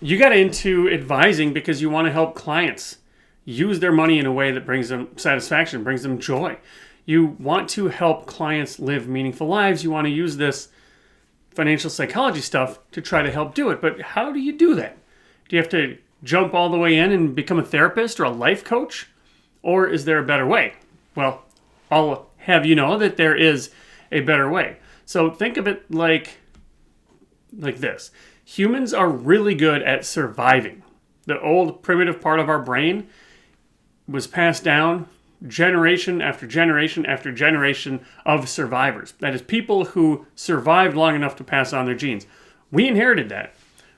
You got into advising because you want to help clients use their money in a way that brings them satisfaction, brings them joy. You want to help clients live meaningful lives. You want to use this financial psychology stuff to try to help do it. But how do you do that? Do you have to jump all the way in and become a therapist or a life coach? Or is there a better way? Well, I'll have you know that there is a better way. So think of it like this. Humans are really good at surviving. The old primitive part of our brain was passed down generation after generation after generation of survivors. That is, people who survived long enough to pass on their genes. We inherited that.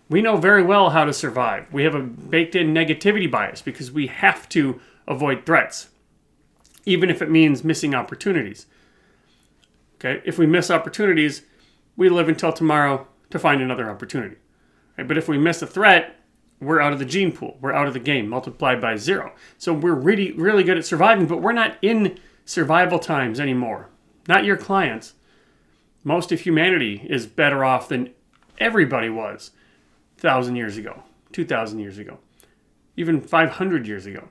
We know very well how to survive. We have a baked-in negativity bias because we have to avoid threats, even if it means missing opportunities. Okay, if we miss opportunities, we live until tomorrow to find another opportunity. Right? But if we miss a threat, we're out of the gene pool. We're out of the game, multiplied by 0. So we're really, really good at surviving, but we're not in survival times anymore. Not your clients. Most of humanity is better off than everybody was 1,000 years ago, 2,000 years ago, even 500 years ago.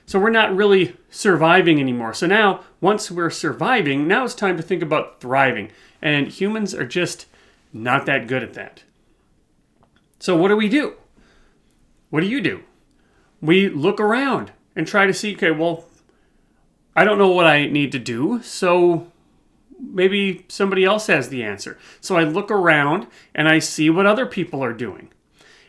So we're not really surviving anymore. So now, once we're surviving, now it's time to think about thriving. And humans are just not that good at that. So what do we do? What do you do? We look around and try to see, okay, well, I don't know what I need to do, so maybe somebody else has the answer. So I look around and I see what other people are doing.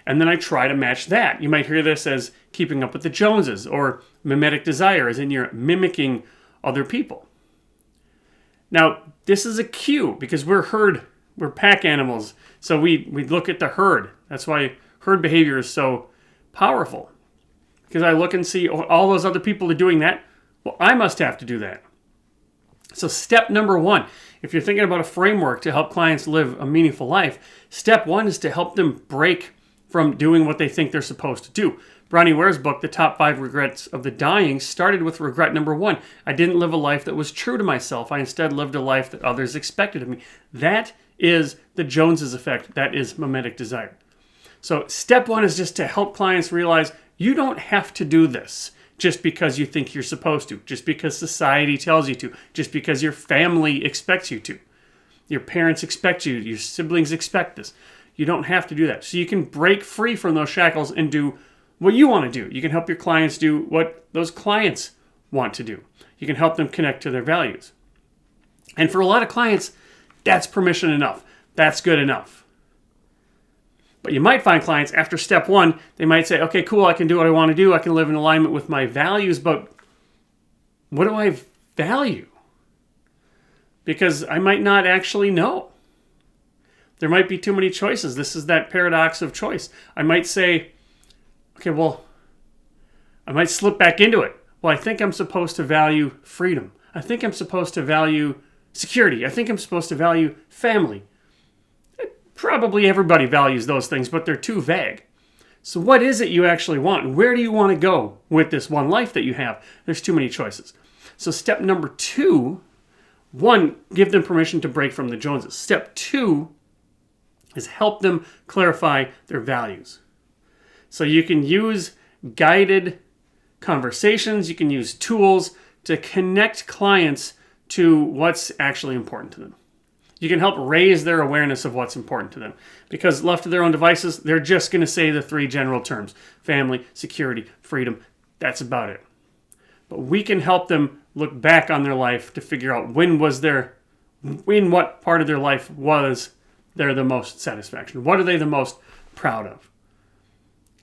And then I try to match that. You might hear this as keeping up with the Joneses, or mimetic desire, as in you're mimicking other people. Now, this is a cue because we're pack animals. So we look at the herd. That's why herd behavior is so powerful. Because I look and see all those other people are doing that. Well, I must have to do that. So step number 1, if you're thinking about a framework to help clients live a meaningful life, step 1 is to help them break from doing what they think they're supposed to do. Bronnie Ware's book, The Top 5 Regrets of the Dying, started with regret number 1. I didn't live a life that was true to myself. I instead lived a life that others expected of me. That is the Joneses effect. That is mimetic desire. So step 1 is just to help clients realize you don't have to do this just because you think you're supposed to, just because society tells you to, just because your family expects you to. Your parents expect you, your siblings expect this. You don't have to do that. So you can break free from those shackles and do what you want to do. You can help your clients do what those clients want to do. You can help them connect to their values. And for a lot of clients, that's permission enough. That's good enough. But you might find clients after step 1, they might say, okay, cool, I can do what I want to do. I can live in alignment with my values, but what do I value? Because I might not actually know. There might be too many choices. This is that paradox of choice. I might say, okay, well, I might slip back into it. Well, I think I'm supposed to value freedom. I think I'm supposed to value security. I think I'm supposed to value family. Probably everybody values those things, but they're too vague. So what is it you actually want? Where do you want to go with this one life that you have? There's too many choices. So step number 2, 1, give them permission to break from the Joneses. Step 2 is help them clarify their values. So you can use guided conversations, you can use tools to connect clients to what's actually important to them. You can help raise their awareness of what's important to them. Because left to their own devices, they're just going to say the 3 general terms: family, security, freedom. That's about it. But we can help them look back on their life to figure out in what part of their life was there the most satisfaction. What are they the most proud of?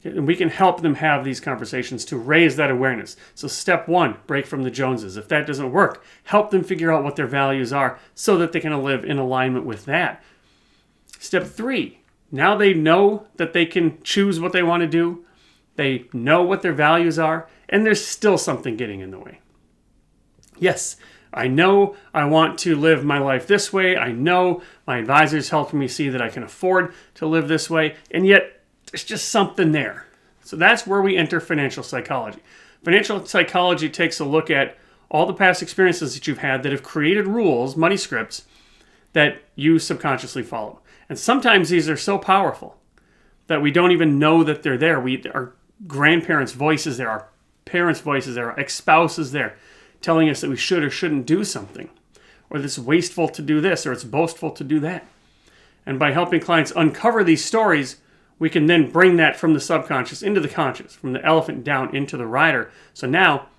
And we can help them have these conversations to raise that awareness. So step 1, break from the Joneses. If that doesn't work, help them figure out what their values are so that they can live in alignment with that. Step 3, now they know that they can choose what they want to do. They know what their values are, and there's still something getting in the way. Yes, I know I want to live my life this way. I know my advisor's helping me see that I can afford to live this way, and yet there's just something there. So that's where we enter financial psychology. Financial psychology takes a look at all the past experiences that you've had that have created rules, money scripts, that you subconsciously follow. And sometimes these are so powerful that we don't even know that they're there. Our grandparents' voice is there, our parents' voice is there, our ex-spouse is there, telling us that we should or shouldn't do something, or that it's wasteful to do this, or it's boastful to do that. And by helping clients uncover these stories, we can then bring that from the subconscious into the conscious, from the elephant down into the rider. So now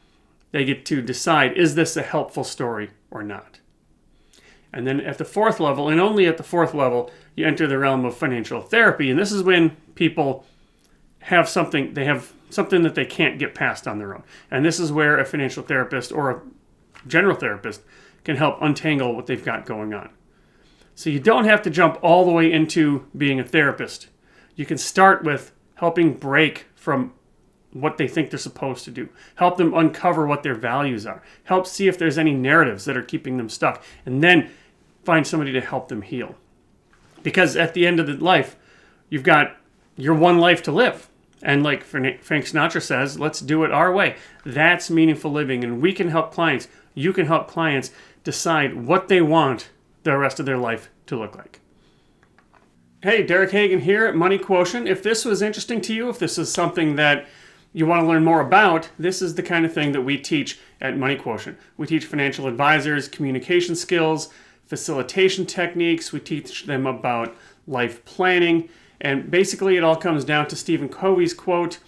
they get to decide, is this a helpful story or not? And then at the fourth level, and only at the fourth level, you enter the realm of financial therapy. And this is when people have something that they can't get past on their own. And this is where a financial therapist or a general therapist can help untangle what they've got going on. So you don't have to jump all the way into being a therapist. You can start with helping break from what they think they're supposed to do. Help them uncover what their values are. Help see if there's any narratives that are keeping them stuck. And then find somebody to help them heal. Because at the end of the life, you've got your one life to live. And like Frank Sinatra says, let's do it our way. That's meaningful living. And we can help clients, you can help clients decide what they want the rest of their life to look like. Hey, Derek Hagen here at Money Quotient. If this was interesting to you, if this is something that you want to learn more about, this is the kind of thing that we teach at Money Quotient. We teach financial advisors communication skills, facilitation techniques. We teach them about life planning. And basically it all comes down to Stephen Covey's quote,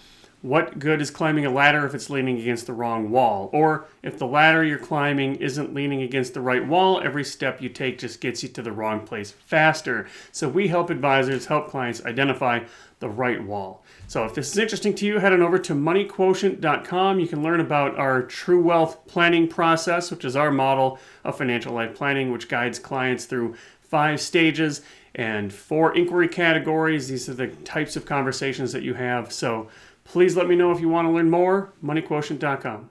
"What good is climbing a ladder if it's leaning against the wrong wall?" Or if the ladder you're climbing isn't leaning against the right wall, every step you take just gets you to the wrong place faster. So we help advisors, help clients identify the right wall. So if this is interesting to you, head on over to moneyquotient.com. You can learn about our True Wealth Planning process, which is our model of financial life planning, which guides clients through 5 stages and 4 inquiry categories. These are the types of conversations that you have. So please let me know if you want to learn more, moneyquotient.com.